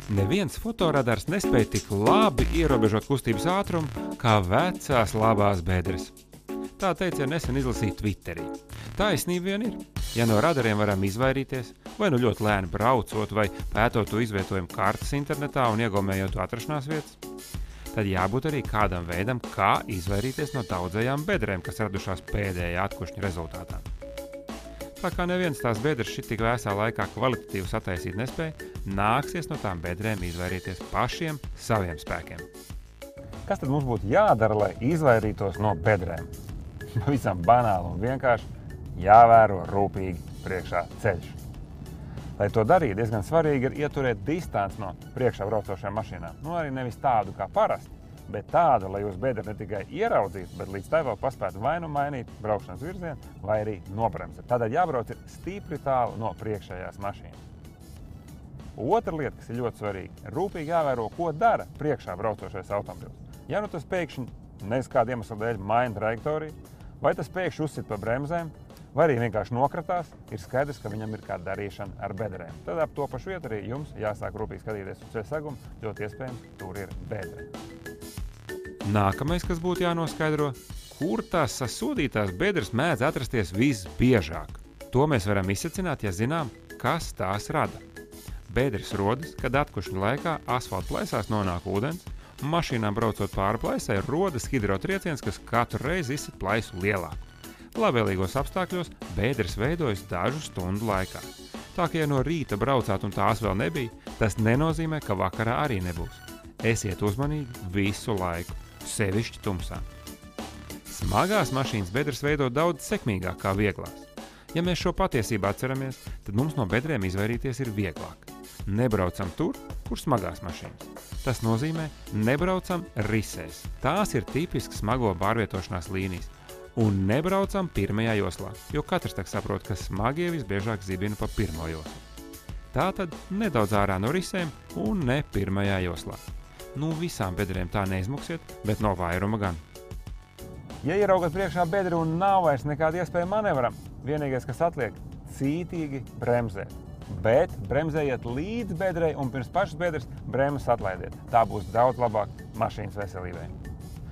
Neviens fotoradars nespēja tik labi ierobežot kustības ātrumu kā vecās labās bedres. Tā teica nesen izlasīja Twitterī. Taisnība vien ir. Ja no radariem varam izvairīties, vai nu ļoti lēni braucot, vai pētot to izvietojumu kartes internetā un iegaumējot to atrašanās vietas, tad jābūt arī kādam veidam, kā izvairīties no daudzajām bedrēm, kas radušās pēdējā atkušņa rezultātā. Tā kā neviens tās bedres šit tik vēsā laikā kvalitatīvi sataisīt nespēja, nāksies no tām bedrēm izvairīties pašiem saviem spēkiem. Kas tad mums būtu jādara, lai izvairītos no bedrēm? Pavisam banāli un vienkārši jāvēro rūpīgi priekšā ceļš. Lai to darītu, diezgan svarīgi ir ieturēt distanci no priekšā braucošajām mašīnām. Arī nevis tādu kā parasti, bet tādu, lai jūs bedri ne tikai ieraudzītu, bet līdz tai vēl paspētu vai nu mainīt braukšanas virzienu, vai arī nobremzēt. Tādēļ jābrauc ir stipri tālu no priekšējās mašīnas. Otra lieta, kas ir ļoti svarīga, rūpīgi jāvēro, ko dara priekšā braucošais automobils. Ja nu tas pēkšņi nez kādu iemeslu dēļ maina trajektoriju, vai tas pēkšņi uzsit pa bremzēm, vai arī vienkārši nokratās, ir skaidrs, ka viņam ir kāda darīšana ar bedrēm. Tad ap to pašu vietu arī jums jāsāk rūpīgi skatīties uz ceļa segumu, ļoti iespējams, tur ir bedre. Nākamais, kas būtu jānoskaidro, kur tās sasodītās bedres mēdz atrasties visbiežāk. To mēs varam izsecināt, ja zinām, kas tās rada. Bedres rodas, kad atkušņa laikā asfalta plaisās nonāk ūdens, un mašīnām braucot pāri plaisai rodas hidrotrieciens, kas katru reizi izsit plaisu lielāku. Labvēlīgos apstākļos bedres veidojas dažu stundu laikā. Tā kā ja no rīta braucāt un tās vēl nebija, tas nenozīmē, ka vakarā arī nebūs. Esiet uzmanīgi visu laiku, sevišķi tumsā. Smagās mašīnas bedres veido daudz sekmīgāk kā vieglās. Ja mēs šo patiesību atceramies, tad mums no bedrēm izvairīties ir vieglāk. Nebraucam tur, kur smagās mašīnas. Tas nozīmē, nebraucam risēs. Tās ir tipiski smago pārvietošanās līnijas. Un nebraucam pirmajā joslā, jo katrs tak saprot, ka smagie visbiežāk zibina pa pirmo joslu. Tātad nedaudz ārā no risēm un ne pirmajā joslā. Visām bedrēm tā neizmuksiet, bet no vairuma gan. Ja ieraugat priekšā bedri un nav vairs nekāda iespēja manevram, vienīgais, kas atliek, cītīgi bremzēt. Bet bremzējiet līdz bedrei un pirms pašas bedres bremzes atlaidiet. Tā būs daudz labāk mašīnas veselībai.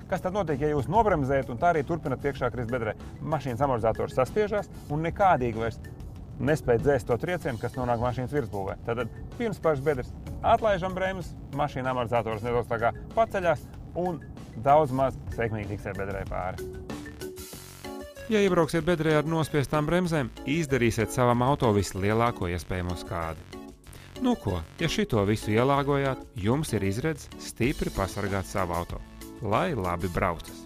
Kas tad notiek, ja jūs nobremzējat un tā arī turpinat priekšā krist bedrē? Mašīnas amortizators saspiežās un nekādīgi vairs nespēj dzēst to triecienu, kas nonāk mašīnas virsbūvē. Tad pirms pašas bedres atlaižam bremzes, mašīna amortizators nedaudz tā kā paceļās un daudz maz sekmīgi tiksiet bedrē pāri. Ja iebrauksiet bedrē ar nospiestām bremzēm, izdarīsiet savam auto vislielāko iespējamo skādi. Ja šito visu ielāgojāt, jums ir izredzes stipri pasargāt savu auto. Lai labi braucas!